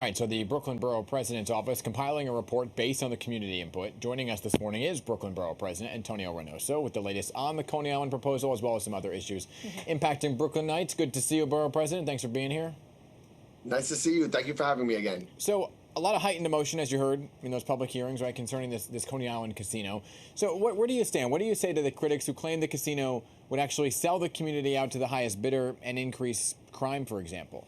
All right, so the Brooklyn Borough President's office compiling a report based on the community input. Joining us this morning is Brooklyn Borough President Antonio Reynoso with the latest on the Coney Island proposal as well as some other issues impacting Brooklynites. Good to see you, Borough President. Thanks for being here. Nice to see you. Thank you for having me again. So a lot of heightened emotion, as you heard in those public hearings, right, concerning this Coney Island casino. So where do you stand? What do you say to the critics who claim the casino would actually sell the community out to the highest bidder and increase crime, for example?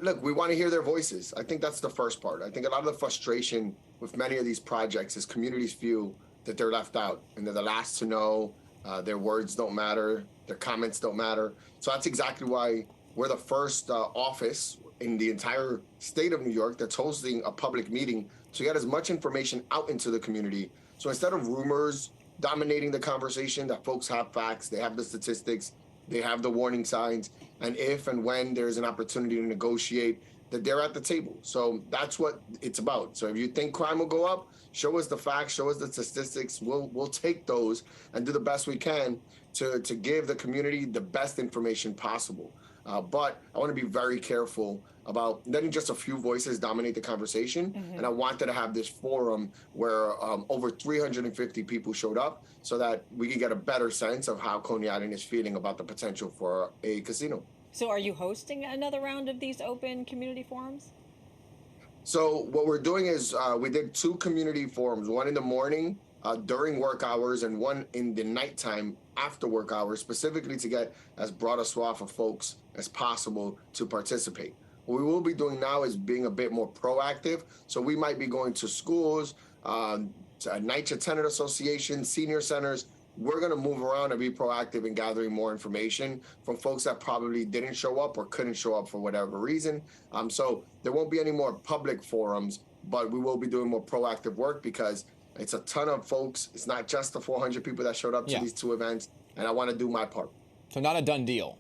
Look, we want to hear their voices. I think that's the first part. I think a lot of the frustration with many of these projects is communities feel that they're left out and they're the last to know. Their words don't matter. Their comments don't matter. So that's exactly why we're the first office in the entire state of New York that's hosting a public meeting to get as much information out into the community. So instead of rumors dominating the conversation, that folks have facts, they have the statistics, they have the warning signs, and if and when there's an opportunity to negotiate, that they're at the table. So that's what it's about. So if you think crime will go up, show us the facts, show us the statistics. We'll take those and do the best we can to give the community the best information possible. But I want to be very careful about letting just a few voices dominate the conversation. And I wanted to have this forum where over 350 people showed up so that we can get a better sense of how Coney Island is feeling about the potential for a casino. So are you hosting another round of these open community forums? So what we're doing is we did 2 community forums, one in the morning during work hours and one in the nighttime after work hours, specifically to get as broad a swath of folks as possible to participate. What we will be doing now is being a bit more proactive. So we might be going to schools, to NYCHA tenant associations, senior centers. We're going to move around and be proactive in gathering more information from folks that probably didn't show up or couldn't show up for whatever reason. So there won't be any more public forums, but we will be doing more proactive work because it's a ton of folks. It's not just the 400 people that showed up to these 2 events, and I want to do my part. So not a done deal.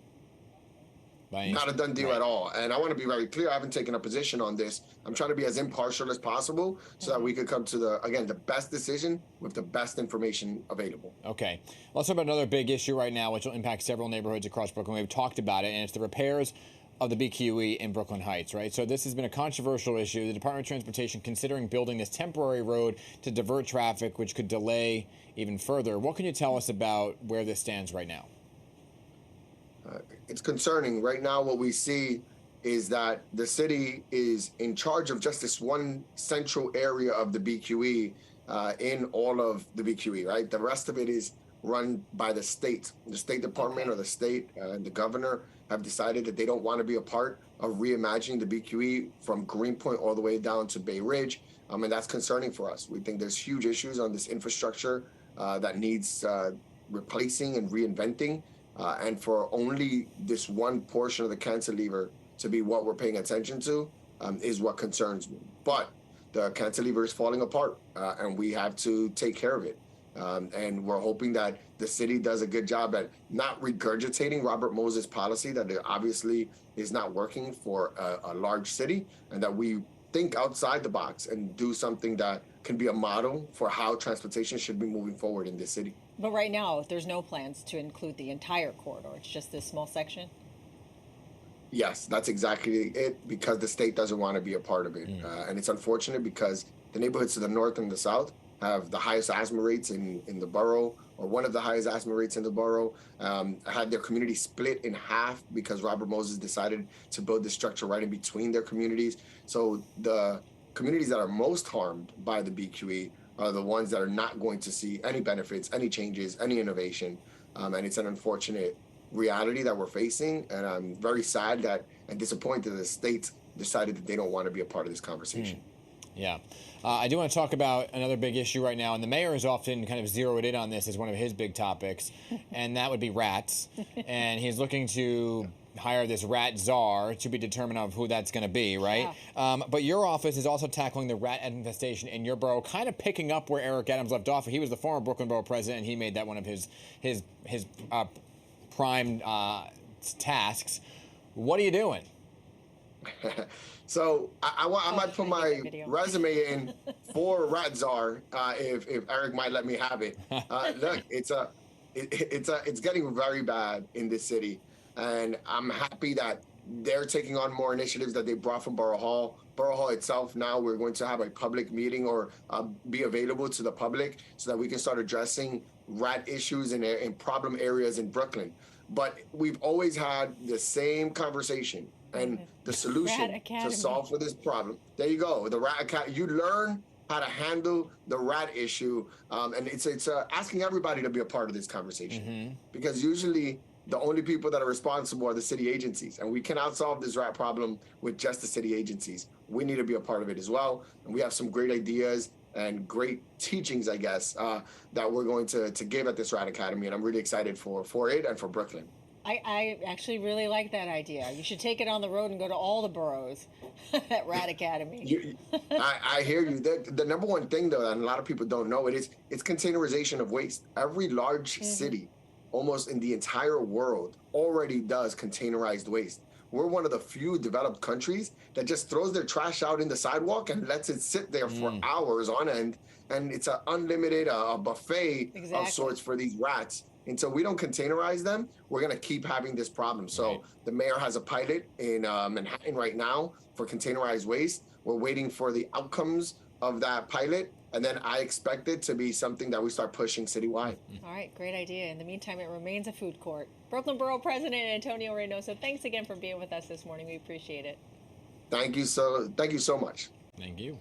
Not a done deal at all. And I want to be very clear. I haven't taken a position on this. I'm trying to be as impartial as possible so that we could come to the best decision with the best information available. Okay. Let's talk about another big issue right now, which will impact several neighborhoods across Brooklyn. We've talked about it, and it's the repairs of the BQE in Brooklyn Heights, right? So this has been a controversial issue. The Department of Transportation considering building this temporary road to divert traffic, which could delay even further. What can you tell us about where this stands right now? It's concerning. Right now, what we see is that the city is in charge of just this one central area of the BQE in all of the BQE, right? The rest of it is run by the state. The State Department or the state and the governor have decided that they don't want to be a part of reimagining the BQE from Greenpoint all the way down to Bay Ridge. And that's concerning for us. We think there's huge issues on this infrastructure that needs replacing and reinventing. And for only this one portion of the cantilever to be what we're paying attention to is what concerns me. But the cantilever is falling apart, and we have to take care of it. And we're hoping that the city does a good job at not regurgitating Robert Moses' policy that it obviously is not working for a large city, and that we think outside the box and do something that can be a model for how transportation should be moving forward in this city. But right now, there's no plans to include the entire corridor. It's just this small section? Yes, that's exactly it, because the state doesn't want to be a part of it. And it's unfortunate because the neighborhoods to the north and the south have the highest asthma rates in the borough, or one of the highest asthma rates in the borough, had their community split in half because Robert Moses decided to build this structure right in between their communities. So the communities that are most harmed by the BQE are the ones that are not going to see any benefits, any changes, any innovation. And it's an unfortunate reality that we're facing. And I'm very sad that and disappointed that the state decided that they don't want to be a part of this conversation. Yeah. I do want to talk about another big issue right now, and the mayor has often kind of zeroed in on this as one of his big topics, and that would be rats. And he's looking to hire this rat czar to be determined of who that's going to be, right? Yeah. But your office is also tackling the rat infestation in your borough, kind of picking up where Eric Adams left off. He was the former Brooklyn Borough President, and he made that one of his prime tasks. What are you doing? So I might put my resume in for Rat Czar if Eric might let me have it. Look, it's getting very bad in this city, and I'm happy that they're taking on more initiatives that they brought from Borough Hall. Borough Hall itself, now we're going to have a public meeting or be available to the public so that we can start addressing rat issues in problem areas in Brooklyn. But we've always had the same conversation, and the solution to solve for this problem. There you go. The Rat Academy. You learn how to handle the rat issue, and it's asking everybody to be a part of this conversation, because usually the only people that are responsible are the city agencies, and we cannot solve this rat problem with just the city agencies. We need to be a part of it as well, and we have some great ideas and great teachings, I guess, that we're going to give at this Rat Academy, and I'm really excited for it and for Brooklyn. I actually really like that idea. You should take it on the road and go to all the boroughs at Rat Academy. I hear you. The number one thing, though, and a lot of people don't know, it's containerization of waste. Every large city, almost in the entire world, already does containerized waste. We're one of the few developed countries that just throws their trash out in the sidewalk and lets it sit there for hours on end. And it's an unlimited buffet of sorts for these rats. And so we don't containerize them. We're going to keep having this problem. So the mayor has a pilot in Manhattan right now for containerized waste. We're waiting for the outcomes of that pilot. And then I expect it to be something that we start pushing citywide. All right, great idea. In the meantime, it remains a food court. Brooklyn Borough President Antonio Reynoso, thanks again for being with us this morning. We appreciate it. Thank you so much. Thank you.